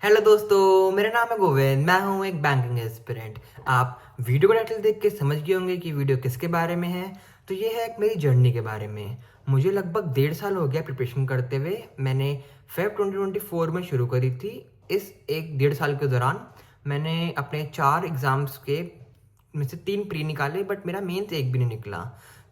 Hello दोस्तों, मेरा नाम है गोविंद। मैं हूं एक बैंकिंग एस्पिरेंट। आप वीडियो का टाइटल देख के समझ गए होंगे कि वीडियो किसके बारे में है। तो ये है एक मेरी जर्नी के बारे में। मुझे लगभग 1.5 साल हो गया प्रिपरेशन करते हुए। मैंने फेब 2024 में शुरू करी थी। इस एक 1.5 साल के दौरान मैंने अपने 4 एग्ज़ाम्स के में से 3 प्री निकाले, बट मेरा मेंस एक भी नहीं निकला।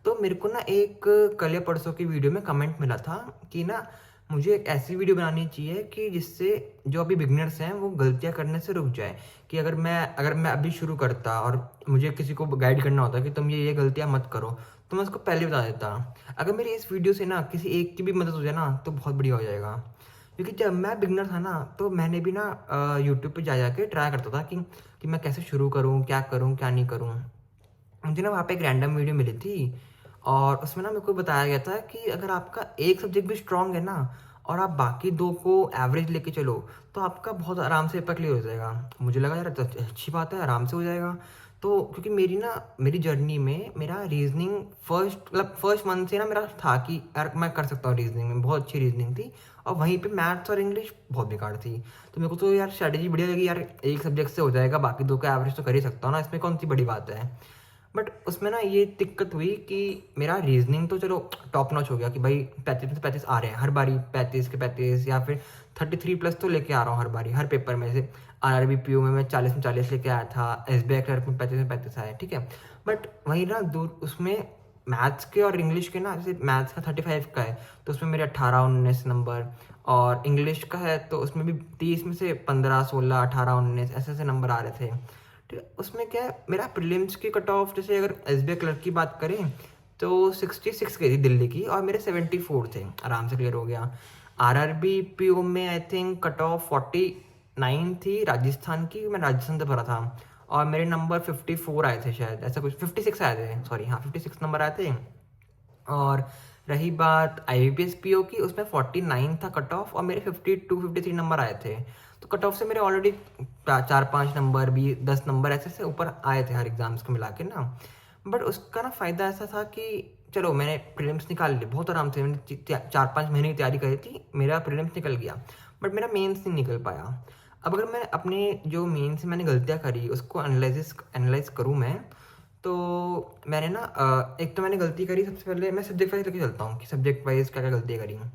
तो मेरे को ना एक कल या परसों की वीडियो में कमेंट मिला था कि ना मुझे एक ऐसी वीडियो बनानी चाहिए कि जिससे जो अभी बिगनर्स हैं वो गलतियां करने से रुक जाए। कि अगर मैं अभी शुरू करता और मुझे किसी को गाइड करना होता कि तुम ये गलतियां मत करो, तो मैं उसको पहले बता देता। अगर मेरी इस वीडियो से ना किसी एक की भी मदद हो जाए ना तो बहुत बढ़िया हो जाएगा। क्योंकि जब मैं बिगनर था ना तो मैंने भी ना यूट्यूब पे जा जाके ट्राई करता था कि मैं कैसे शुरू करूँ क्या नहीं करूँ। मुझे ना वहाँ पे एक रैंडम वीडियो मिली थी और उसमें ना मेरे को बताया गया था कि अगर आपका एक सब्जेक्ट भी स्ट्रांग है ना और आप बाकी 2 को एवरेज लेके चलो तो आपका बहुत आराम से पेपर क्लियर हो जाएगा। मुझे लगा यार तो अच्छी बात है, आराम से हो जाएगा। तो क्योंकि मेरी जर्नी में मेरा रीजनिंग फर्स्ट मंथ से ना मेरा था कि यार मैं कर सकता हूँ, रीजनिंग में बहुत अच्छी रीजनिंग थी। और वहीं पे मैथ्स और इंग्लिश बहुत बेकार थी। तो मेरे को तो यार स्ट्रैटेजी बढ़िया लगी, यार एक सब्जेक्ट से हो जाएगा, बाकी 2 का एवरेज तो कर ही सकता हूँ ना, इसमें कौन सी बड़ी बात है। बट उसमें ना ये दिक्कत हुई कि मेरा रीजनिंग तो चलो टॉप नॉच हो गया कि भाई 35 में से 35 आ रहे हैं हर बारी, 35 के 35 या फिर 33+ तो लेके आ रहा हूँ हर बारी हर पेपर में से। आरआरबी पीओ में मैं 40 में 40 लेके आया था, एसबीआई क्लर्क में 35 में 35 आया, ठीक है। बट वहीं ना दूर उसमें मैथ्स के और इंग्लिश के ना, जैसे मैथ्स का 35 का है तो उसमें मेरे 18-19 नंबर, और इंग्लिश का है तो उसमें भी 30 में से 15-16 18-19 ऐसे ऐसे नंबर आ रहे थे। ठीक है, उसमें क्या है मेरा प्रीलिम्स की कट ऑफ, जैसे अगर एसबीआई क्लर्क की बात करें तो 66 गई थी दिल्ली की और मेरे 74 थे, आराम से क्लियर हो गया। आरआरबी पीओ में आई थिंक कट ऑफ 49 थी राजस्थान की, मैं राजस्थान से भरा था और मेरे नंबर 54 आए थे, शायद ऐसा कुछ 56 आए थे, सॉरी हाँ 56 नंबर आए थे। और रही बात IBPS PO की, उसमें 49 था कट ऑफ और मेरे 52-53 नंबर आए थे। तो कट ऑफ से मेरे ऑलरेडी 4-5 नंबर भी 10 नंबर ऐसे से ऊपर आए थे हर एग्जाम्स को मिला के ना। बट उसका ना फ़ायदा ऐसा था कि चलो मैंने प्रीलिम्स निकाल ली बहुत आराम से, मैंने 4-5 महीने की तैयारी करी थी, मेरा प्रीलिम्स निकल गया। बट मेरा मेंस नहीं निकल पाया। अब अगर मैं अपने जो मेन से मैंने गलतियाँ करी उसको एनालाइज करूँ मैं, तो मैंने ना एक तो मैंने गलती करी, सबसे पहले मैं सब्जेक्ट वाइज लेके चलता हूँ कि सब्जेक्ट वाइज क्या क्या गलतियाँ करी हूँ।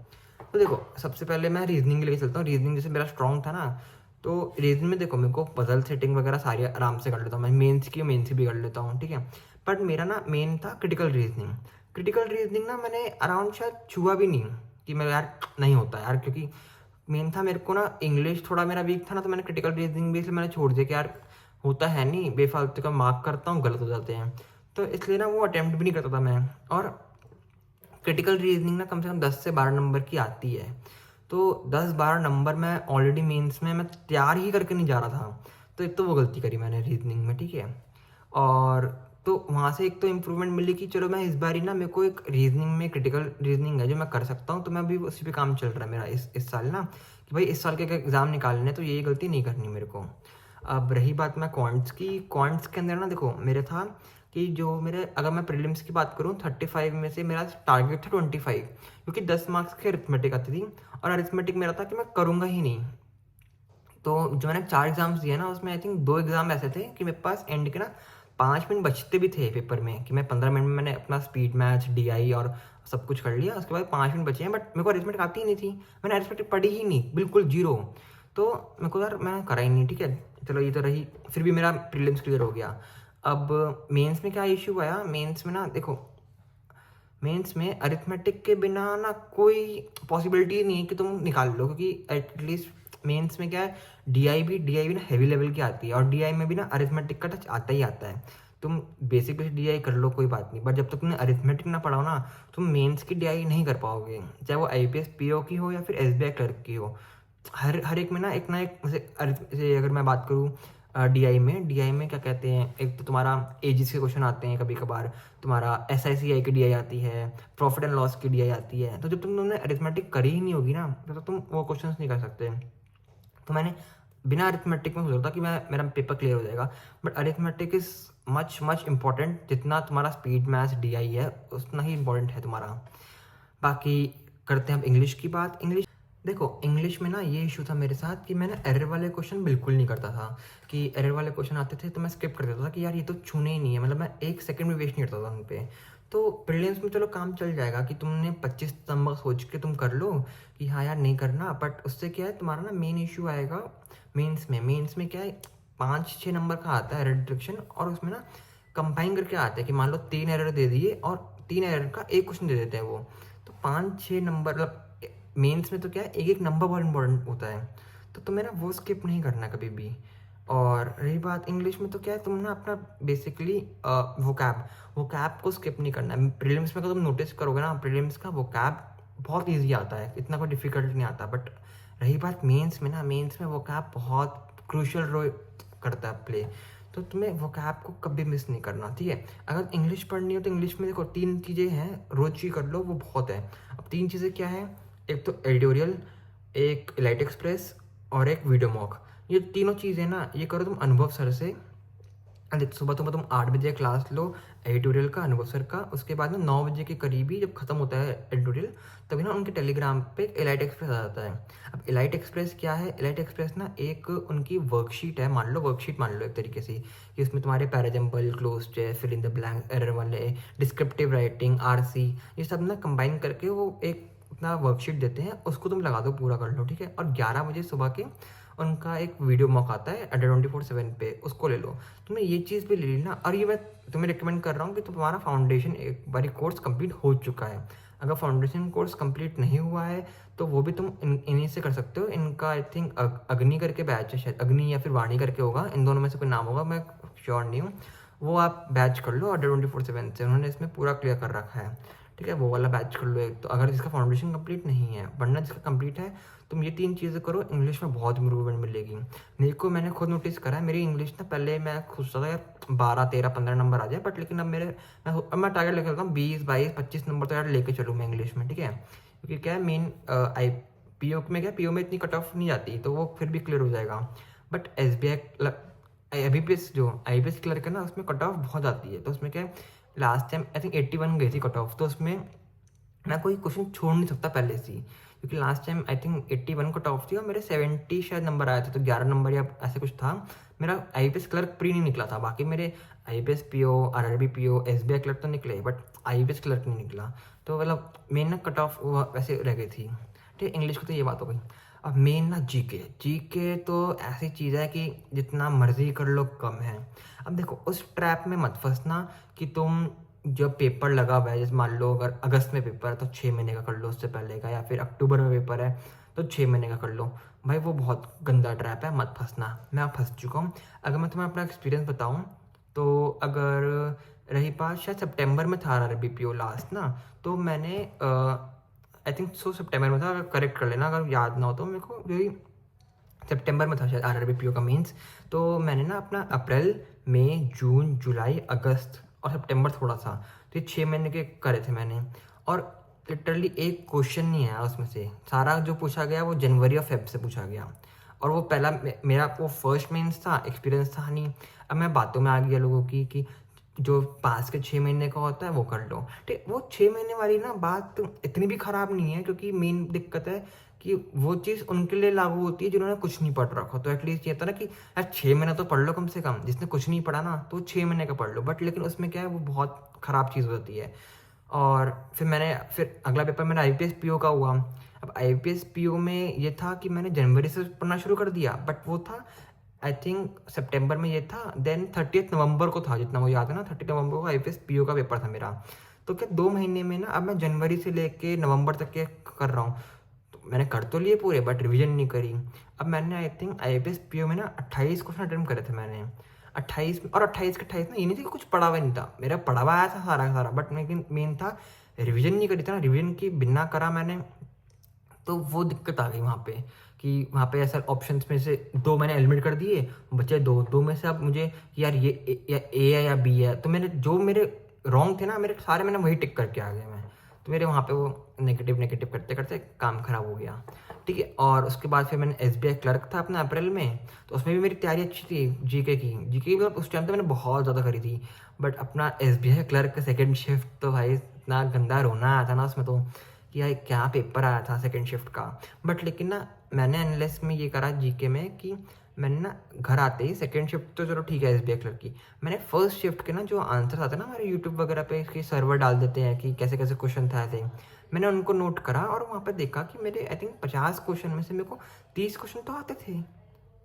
तो देखो सबसे पहले मैं रीजनिंग लेके चलता हूँ। रीजनिंग जैसे मेरा स्ट्रॉन्ग था ना, तो रीजनिंग में देखो मेरे को पजल सेटिंग वगैरह सारी आराम से कर लेता हूँ, मैं मेंस की भी कर लेता हूँ, ठीक है। बट मेरा ना मेन था क्रिटिकल रीजनिंग। क्रिटिकल रीजनिंग ना मैंने अराउंड शायद छुआ भी नहीं कि मेरा यार नहीं होता यार, क्योंकि मेन था मेरे को ना इंग्लिश थोड़ा मेरा वीक था ना, तो मैंने क्रिटिकल रीजनिंग भी इसलिए मैंने छोड़ दिया कि यार होता है नहीं, बेफालतू का मार्क करता हूँ गलत हो जाते हैं। तो इसलिए ना वो अटेम्प्ट भी नहीं करता था मैं। और क्रिटिकल रीजनिंग ना कम से कम 10 से 12 नंबर की आती है। तो 10-12 नंबर मैं ऑलरेडी मेंस में मैं तैयार ही करके नहीं जा रहा था। तो एक तो वो गलती करी मैंने रीजनिंग में, ठीक है। और तो वहाँ से एक तो इम्प्रूवमेंट मिली कि चलो मैं इस बार ही ना, मेरे को एक रीजनिंग में क्रिटिकल रीजनिंग है जो मैं कर सकता हूँ, तो मैं अभी उसी पे काम चल रहा है मेरा इस साल ना, कि भाई इस साल के एग्ज़ाम निकालने तो ये गलती नहीं करनी मेरे को। अब रही बात मैं क्वांट्स की, क्वांट्स के अंदर ना देखो मेरे था कि जो मेरे, अगर मैं प्रीलिम्स की बात करूँ 35 में से मेरा टारगेट था 25, क्योंकि 10 मार्क्स की अरिथमेटिक आती थी और अरिथमेटिक मेरा था कि मैं करूँगा ही नहीं। तो जो मैंने 4 एग्जाम्स दिए ना उसमें आई थिंक 2 एग्जाम ऐसे थे कि मेरे पास एंड के ना 5 मिनट बचते भी थे पेपर में, कि मैं 15 मिनट में मैंने अपना स्पीड मैच DI और सब कुछ कर लिया, उसके बाद 5 मिनट बचे हैं। बट मेरे को अरिथमेटिक आती ही नहीं थी, मैंने अरिथमेटिक पढ़ी ही नहीं, बिल्कुल जीरो। तो मेरे को यार मैं करा ही नहीं, ठीक है। चलो ये तो रही, फिर भी मेरा प्रीलिम्स क्लियर हो गया। अब मेंस में क्या इशू आया, मेंस में ना देखो मेंस में अरिथमेटिक के बिना ना कोई पॉसिबिलिटी नहीं है कि तुम निकाल लो, क्योंकि एटलीस्ट मेंस में क्या है, DI भी ना हैवी लेवल की आती है और DI में भी ना अरिथमेटिक का टच आता ही आता है। तुम बेसिक DI कर लो कोई बात नहीं, बट जब तक तुमने अरिथमेटिक ना पढ़ाओ ना तुम मेंस की DI नहीं कर पाओगे, चाहे वो IPS PO की हो या फिर SBI क्लर्क की हो। हर हर एक में ना एक जैसे अगर मैं बात करूँ DI में क्या कहते हैं, एक तो तुम्हारा एजिस के क्वेश्चन आते हैं कभी कभार, तुम्हारा SICI की DI आती है, प्रॉफिट एंड लॉस की DI आती है। तो जब तुमने अरिथमेटिक करी ही नहीं होगी ना तो तुम वो क्वेश्चन नहीं कर सकते। तो मैंने बिना अरिथमेटिक में सोचा था कि मैं मेरा पेपर क्लियर हो जाएगा। But arithmetic is much much important, जितना तुम्हारा स्पीड मैथ्स DI है उतना ही इंपॉर्टेंट है तुम्हारा। बाकी करते हैं अब इंग्लिश की बात। इंग्लिश देखो इंग्लिश में ना ये इशू था मेरे साथ कि मैं ना एरर वाले क्वेश्चन बिल्कुल नहीं करता था। कि एरर वाले क्वेश्चन आते थे तो मैं स्किप कर देता था कि यार ये तो छूने ही नहीं है, मतलब मैं एक सेकंड भी वेस्ट नहीं करता था उन पे। तो प्रीलिम्स में चलो काम चल जाएगा कि तुमने 25 नंबर सोच के तुम कर लो कि हाँ यार नहीं करना, बट उससे क्या है तुम्हारा ना मेन इशू आएगा मेंस में क्या है, 5-6 नंबर का आता है एरर डिटेक्शन, और उसमें ना कंबाइन करके आता है कि मान लो 3 एरर दे दिए और 3 एरर का एक क्वेश्चन दे देते हैं वो। तो 5-6 नंबर मतलब मेंस में तो क्या है एक एक नंबर बहुत इंपॉर्टेंट होता है। तो तुम्हें ना वो स्किप नहीं करना कभी भी। और रही बात इंग्लिश में, तो क्या है तुम ना अपना बेसिकली वोकैब को स्किप नहीं करना है। प्रीलिम्स में अगर तुम नोटिस करोगे ना, प्रीलिम्स का वोकैब बहुत ईजी आता है, इतना कोई डिफिकल्ट नहीं आता। बट रही बात मेंस में ना, मेंस में वोकैब बहुत क्रूशियल रोल करता है प्ले। तो तुम्हें वोकैब को कभी मिस नहीं करना, ठीक है। अगर इंग्लिश पढ़नी हो तो इंग्लिश में देखो 3 चीज़ें हैं, रोज ही कर लो वो बहुत है। अब 3 चीज़ें क्या है, एक तो एडिटोरियल, एक इलाइट एक्सप्रेस और एक वीडियो मॉक। ये तीनों चीज़ें ना ये करो तुम अनुभव सर से। देख सुबह तुम 8 बजे क्लास लो एडिटोरियल का, अनुभव सर का। उसके बाद ना 9 बजे के करीब ही जब खत्म होता है एडिटोरियल, तभी ना उनके टेलीग्राम पे एक इलाइट एक्सप्रेस आ जाता है। अब इलाइट एक्सप्रेस क्या है, इलाइट एक्सप्रेस ना एक उनकी वर्कशीट है, वर्कशीट मान लो एक तरीके से, कि उसमें तुम्हारे parajumble, cloze test, fill in the blank, error वाले, डिस्क्रिप्टिव राइटिंग, आरसी, ये सब ना कंबाइन करके वो एक अपना वर्कशीट देते हैं, उसको तुम लगा दो, पूरा कर लो, ठीक है। और 11 बजे सुबह के उनका एक वीडियो मॉक आता है अड्डा 24/7 पे, उसको ले लो। तुम्हें ये चीज़ भी ले लेना। और ये मैं तुम्हें रिकमेंड कर रहा हूँ कि तुम्हारा फाउंडेशन एक बारी कोर्स कंप्लीट हो चुका है। अगर फाउंडेशन कोर्स कंप्लीट नहीं हुआ है तो वो भी तुम इन्हीं से कर सकते हो। इनका आई थिंक अग्नि करके बैच है, शायद अग्नि या फिर वाणी करके होगा, इन दोनों में से कोई नाम होगा, मैं श्योर नहीं हूँ। वो आप बैच कर लो अड्डा 24/7 से, उन्होंने इसमें पूरा क्लियर कर रखा है, ठीक है। वो वाला बैच कर लो एक तो, अगर जिसका फाउंडेशन कंप्लीट नहीं है। वरना जिसका कंप्लीट है तुम ये 3 चीज़ें करो, इंग्लिश में बहुत इंप्रूवमेंट मिलेगी। मेरे को मैंने खुद नोटिस करा है, मेरी इंग्लिश ना पहले मैं सोचता था यार 12, 13, 15 नंबर आ जाए, बट लेकिन अब मैं टारगेट लेकर चलता हूँ 20, 22, 25 नंबर तो यार लेके चलूँ मैं इंग्लिश में, ठीक है। क्योंकि क्या है मेन आई पीओ में क्या, पीओ में इतनी कट ऑफ नहीं जाती, तो वो फिर भी क्लियर हो जाएगा। But I B P S clear है ना, उसमें कट ऑफ बहुत आती है। तो उसमें क्या है, लास्ट टाइम आई थिंक 81 गई थी कट ऑफ, तो उसमें मैं कोई क्वेश्चन छोड़ नहीं सकता पहले से ही, क्योंकि last time I think 81 cut off थी और मेरे 70 शायद नंबर आए थे, तो 11 नंबर या ऐसे कुछ था। मेरा I P S clerk pre नहीं निकला था, बाकी मेरे I P S P O, R R B P O, S B I clerk तो निकले, but I P S clerk नहीं निकला। तो मतलब मेन ना कट ऑफ वैसे रह गई थी, ठीक है। इंग्लिश की तो ये बात हो गई। अब मेन ना जी के तो ऐसी चीज़ है कि जितना मर्जी कर लो कम है। अब देखो उस ट्रैप में मत फंसना कि तुम जब पेपर लगा हुआ है, जैसे मान लो अगर अगस्त में पेपर है तो 6 महीने का कर लो उससे पहले का, या फिर अक्टूबर में पेपर है तो 6 महीने का कर लो। भाई वो बहुत गंदा ट्रैप है, मत फंसना। मैं फंस चुका हूँ। अगर मैं तुम्हें अपना एक्सपीरियंस बताऊँ तो अगर रही बात, शायद सितंबर में था R B P O last ना, तो मैंने आई थिंक सितंबर में था, अगर करेक्ट कर लेना अगर याद ना हो तो मेरे को, क्योंकि सितंबर में था शायद आर बी पी ओ का मीन्स। तो मैंने ना अपना अप्रैल, मई, जून, जुलाई, अगस्त और सितंबर थोड़ा सा, तो ये 6 महीने के करे थे मैंने। और लिटरली एक क्वेश्चन नहीं आया उसमें से, सारा जो पूछा गया वो जनवरी और फेब से पूछा गया। और वो पहला मेरा वो फर्स्ट मेंस था, एक्सपीरियंस था नहीं। अब मैं बातों में आ गया लोगों की कि जो पास के 6 महीने का होता है वो कर लो, ठीक। वो 6 महीने वाली ना बात इतनी भी ख़राब नहीं है, क्योंकि मेन दिक्कत है कि वो चीज़ उनके लिए लागू होती है जिन्होंने कुछ नहीं पढ़ रखा। तो एटलीस्ट ये था ना कि यार 6 महीना तो पढ़ लो कम से कम, जिसने कुछ नहीं पढ़ा ना तो 6 महीने का पढ़ लो। बट लेकिन उसमें क्या है, वो बहुत ख़राब चीज़ होती है। और फिर अगला पेपर मेरा I P S P O का हुआ। अब I P S P O में ये था कि मैंने जनवरी से पढ़ना शुरू कर दिया, बट वो था आई थिंक सितंबर में ये था, देन 30 नवंबर को था, जितना मुझे याद है ना, 30 नवंबर को I P S P O का पेपर था मेरा। तो क्या 2 महीने में ना, अब मैं जनवरी से लेके नवंबर तक के कर रहा हूँ, तो मैंने कर तो लिए पूरे, बट रिवीजन नहीं करी। अब मैंने I think I P S P O में ना 28 क्वेश्चन अटेम्प्ट करे थे मैंने, 28 और 28 के 28 ना, ये नहीं था कि कुछ पढ़ा हुआ नहीं था, मेरा पढ़ा हुआ आया था सारा का सारा, बट लेकिन मेन था रिवीजन नहीं करी था ना। रिवीजन की बिना करा मैंने, तो वो दिक्कत आ गई वहाँ पे, कि वहाँ पे ऐसा ऑप्शंस में से 2 मैंने एलिमिनेट कर दिए, बचे 2 में से अब मुझे यार ये या ए है या बी है, तो मैंने जो मेरे रॉन्ग थे ना मेरे सारे, मैंने वही टिक करके आ गया मैं। तो मेरे वहाँ पे वो नेगेटिव करते करते काम खराब हो गया, ठीक है। और उसके बाद फिर मैंने एस बी आई क्लर्क था अपना अप्रैल में, तो उसमें भी मेरी तैयारी अच्छी थी जीके की मतलब उस टाइम तो मैंने बहुत ज़्यादा करी थी। बट अपना एस बी आई क्लर्क का सेकेंड शिफ्ट तो भाई इतना गंदा रोना आया था ना उसमें, तो कि यार क्या पेपर आया था सेकंड शिफ्ट का। बट लेकिन ना मैंने एनालिसिस में ये करा जीके में कि मैंने ना घर आते ही सेकंड शिफ्ट तो चलो ठीक है एसबीआई क्लर्क की, मैंने फर्स्ट शिफ्ट के ना जो आंसर आते हैं ना हमारे यूट्यूब वगैरह पे कि सर्वर डाल देते हैं कि कैसे कैसे क्वेश्चन था ऐसे, मैंने उनको नोट करा और वहाँ पे देखा कि मेरे आई थिंक 50 क्वेश्चन में से मेरे को 30 क्वेश्चन तो आते थे।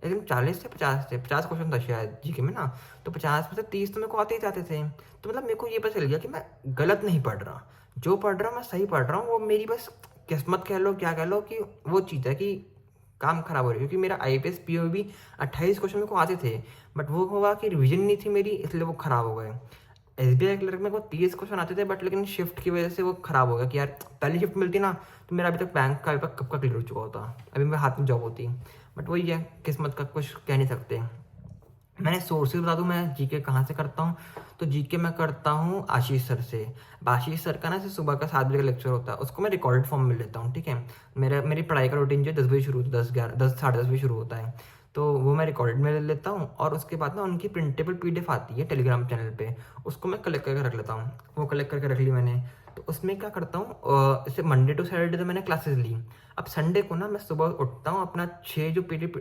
लेकिन 40 से 50 थे, 50 क्वेश्चन था शायद जीके में ना, तो 50 में से 30 तो मेरे को आते ही जाते थे। तो मतलब मेरे को ये पता चल गया कि मैं गलत नहीं पढ़ रहा, जो पढ़ रहा हूँ मैं सही पढ़ रहा हूँ। वो मेरी बस किस्मत कह लो क्या कह लो कि वो चीज़ है कि काम खराब हो रही है, क्योंकि मेरा IPS PO भी 28 क्वेश्चन मेरे को आते थे, बट वो हुआ कि रिवीजन नहीं थी मेरी, इसलिए वो खराब हो गए। SBI क्लर्क में को 30 क्वेश्चन आते थे, बट लेकिन शिफ्ट की वजह से वो खराब हो गया कि यार पहली शिफ्ट मिलती ना तो मेरा अभी तक बैंक का पेपर कब का क्लियर हो चुका होता, अभी मेरे हाथ में जॉब होती। बट वही है, किस्मत का कुछ कह नहीं सकते। मैंने सोर्सेज बता दूं मैं जीके कहाँ से करता हूँ, तो जीके मैं करता हूँ आशीष सर से। आशीष सर का ना से सुबह का 7 बजे का लेक्चर होता है, उसको मैं रिकॉर्डेड फॉर्म में लेता हूँ, ठीक है। मेरी पढ़ाई का रूटीन जो है 10 बजे शुरू होता है, 10 साढ़े 10 बजे शुरू होता है, तो वो मैं रिकॉर्डेड में ले लेता हूँ। और उसके बाद ना उनकी प्रिंटेबल PDF आती है टेलीग्राम चैनल पे, उसको मैं कलेक्ट करके रख लेता हूँ। वो कलेक्ट करके रख ली मैंने, तो उसमें क्या करता हूँ, जैसे मंडे टू सैटरडे तो मैंने क्लासेस ली। अब संडे को ना मैं सुबह उठता हूँ, अपना 6 जो PDF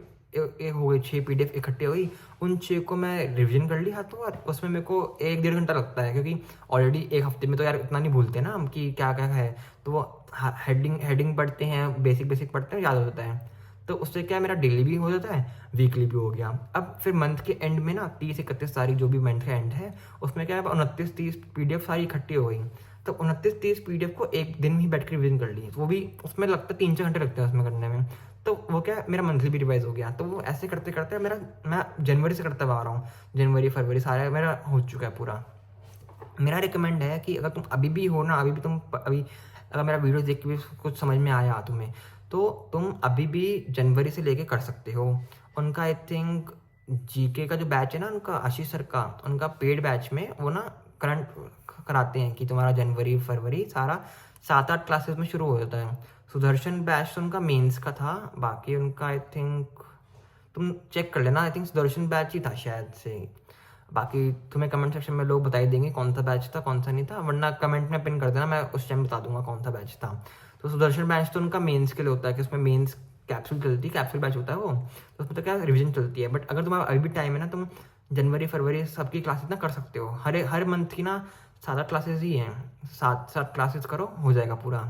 हो गई, 6 PDF इकट्ठे हुई, उन 6 को मैं रिवीजन कर ली हाथों हाथ। उसमें मेरे को 1-1.5 घंटा लगता है, क्योंकि ऑलरेडी एक हफ्ते में तो यार इतना नहीं भूलते ना हम कि क्या क्या है, तो वो हेडिंग पढ़ते हैं, बेसिक बेसिक पढ़ते हैं, याद हो जाता है। तो उससे क्या मेरा डेली भी हो जाता है, वीकली भी हो गया। अब फिर मंथ के एंड में ना 30-31 तारीख जो भी मंथ का एंड है, उसमें क्या है 29-30 PDF सारी इकट्ठी हो गई। तो 29-30 PDF को एक दिन ही बैठ कर रिविजन कर ली, वो भी उसमें लगता है 3-4 घंटे लगते हैं उसमें करने में। तो वो क्या है, मेरा मंथली भी रिवाइज हो गया। तो वो ऐसे करते करते मैं जनवरी से करता आ रहा हूँ, जनवरी फरवरी सारा मेरा हो चुका है पूरा। मेरा रिकमेंड है कि अगर तुम अभी भी हो ना, अभी अगर मेरा वीडियो देख के भी कुछ समझ में आया तुम्हें, तो तुम अभी भी जनवरी से लेके कर सकते हो। उनका आई थिंक जीके का जो बैच है ना उनका, आशीष सर का, उनका पेड बैच में वो ना करंट कराते हैं कि तुम्हारा जनवरी फरवरी सारा 7-8 क्लासेस में शुरू हो जाता है। सुदर्शन बैच तो उनका मेंस का था, बाकी उनका आई थिंक तुम चेक कर लेना, आई थिंक सुदर्शन बैच ही था शायद से। बाकी तुम्हें कमेंट सेक्शन में लोग बता ही देंगे कौन सा बैच था कौन सा नहीं था, वरना कमेंट में पिन कर देना, मैं उस टाइम बता दूंगा कौन सा बैच था। तो सुदर्शन बैच तो उनका मेंस के लिए होता है कि उसमें मेंस कैप्सूल चलती है, कैप्सूल बैच होता है वो, तो उसमें तो क्या रिवीजन चलती है। बट अगर तुम्हारा अभी भी टाइम है ना, तुम जनवरी फरवरी सबकी क्लासेस ना कर सकते हो, हर मंथ की ना 7-8 क्लासेस ही हैं, 7-7 क्लासेस करो हो जाएगा पूरा,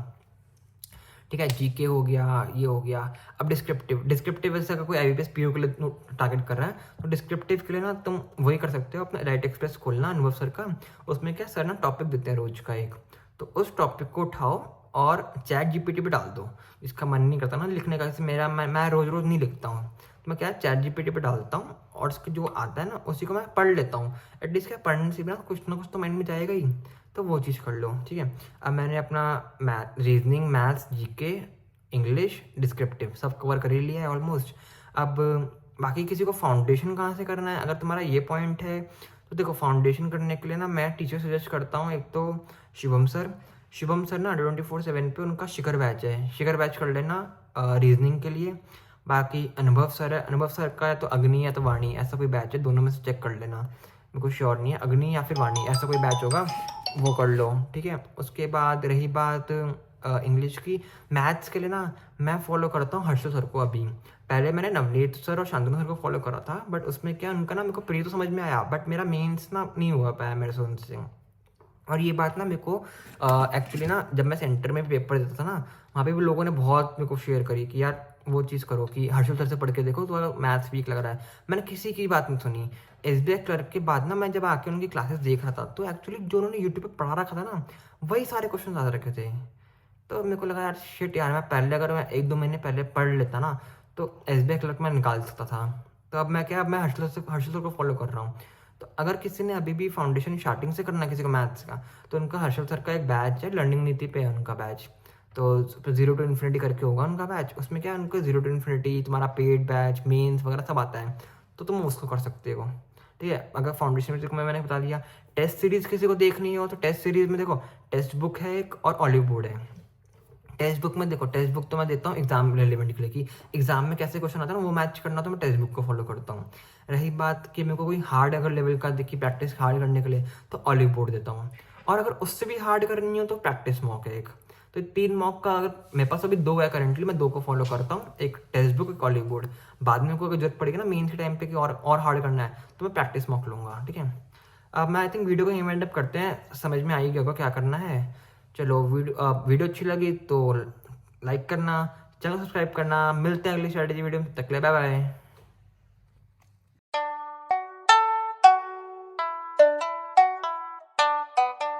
ठीक है। जीके हो गया, ये हो गया। अब डिस्क्रिप्टिव वैसे अगर कोई IBPS PO के लिए टारगेट कर रहा है, तो डिस्क्रिप्टिव के लिए ना तुम वही कर सकते हो, अपना राइट एक्सप्रेस खोलना अनुभव सर का, उसमें क्या सर ना टॉपिक देते हैं रोज का एक, तो उस टॉपिक को उठाओ और चैट GPT पे डाल दो। इसका मन नहीं करता ना लिखने का, जैसे मेरा मैं रोज रोज नहीं लिखता हूँ, तो मैं क्या चैट GPT पे डालता हूँ और उसके जो आता है ना उसी को मैं पढ़ लेता हूँ। एटलीस्ट क्या पढ़ने से भी ना कुछ तो माइंड में जाएगा ही, तो वो चीज़ कर लो, ठीक है। अब मैंने अपना reasoning, maths, GK, English, descriptive सब कवर कर ही लिया है ऑलमोस्ट। अब बाकी किसी को फाउंडेशन कहाँ से करना है, अगर तुम्हारा ये पॉइंट है तो देखो, फाउंडेशन करने के लिए ना मैं टीचर सजेस्ट करता हूँ, एक तो शिवम सर ना 24/7 पे उनका शिखर बैच है, शिखर बैच कर लेना रीजनिंग के लिए। बाकी अनुभव सर है, अनुभव सर का है तो अग्नि या तो वाणी, ऐसा कोई बैच है, दोनों में से चेक कर लेना, मेरे को श्योर नहीं है, अग्नि या फिर वाणी ऐसा कोई बैच होगा, वो कर लो, ठीक है। उसके बाद रही बात इंग्लिश की, मैथ्स के लिए ना मैं फॉलो करता हूँ हर्षल सर को। अभी पहले मैंने नवनीत सर और शांतनु सर को फॉलो करा था, बट उसमें क्या उनका ना मेरे को प्री तो समझ में आया, बट मेरा मेंस ना नहीं हुआ पाया मेरे से उनसे। और ये बात ना मेरे को एक्चुअली ना जब मैं सेंटर में पेपर देता था ना, वहाँ पे भी लोगों ने बहुत मेरे को शेयर करी कि यार वो चीज़ करो कि हर्षल सर से पढ़ के देखो तो मैथ्स वीक लग रहा है। मैंने किसी की बात नहीं सुनी। SBI क्लर्क के बाद ना मैं जब आके उनकी क्लासेस देख रहा था, तो एक्चुअली जो उन्होंने यूट्यूब पे पढ़ा रखा था ना, वही सारे क्वेश्चन आ रखे थे। तो मेरे को लगा यार शिट यार, मैं पहले अगर मैं 1-2 महीने पहले पढ़ लेता ना, तो SBI क्लर्क में निकाल सकता था। तो अब अब मैं हर्षल सर को फॉलो कर रहा हूँ। तो अगर किसी ने अभी भी फाउंडेशन स्टार्टिंग से करना है किसी को मैथ्स का, तो उनका हर्षल सर का एक बैच है, लर्निंग नीति पे है उनका बैच, तो 0 to Infinity करके होगा उनका बैच। उसमें क्या है, उनको 0 to Infinity, तुम्हारा पेड बैच, मेंस वगैरह सब आता है, तो तुम उसको कर सकते हो, ठीक है। अगर फाउंडेशन में मैंने बता दिया। टेस्ट सीरीज किसी को देखनी हो तो टेस्ट सीरीज में देखो, टेक्स्ट बुक है एक और ऑलिव बोर्ड है। टेक्स्ट बुक में देखो, टेक्स्ट बुक तो मैं देता हूँ एग्जाम रेलिवेंट के लिए, कि एग्जाम में कैसे क्वेश्चन आता है ना वो मैच करना, तो मैं टेक्स्ट बुक को फॉलो करता हूँ। रही बात कि मेरे को कोई हार्ड अगर लेवल का देखिए प्रैक्टिस हार्ड करने के लिए, तो ऑलिव बोर्ड देता हूँ। और अगर उससे भी हार्ड करनी हो तो प्रैक्टिस मॉक है एक, तो 3 मॉक का, अगर मेरे पास अभी 2 है करेंटली, मैं 2 को फॉलो करता हूँ, एक टेक्स्ट बुक, एक कॉलेज बोर्ड। बाद में कोई जरूरत पड़ेगी ना मेन के टाइम पे कि और हार्ड करना है, तो मैं प्रैक्टिस मॉक लूँगा, ठीक है। अब मैं आई थिंक वीडियो को यहीं वाइंड अप करते हैं, समझ में आई गया होगा क्या करना है। चलो, वीडियो अच्छी लगी तो लाइक करना, चैनल सब्सक्राइब करना। मिलते हैं अगली स्ट्रैटेजी वीडियो में, तक ले बाय बाय।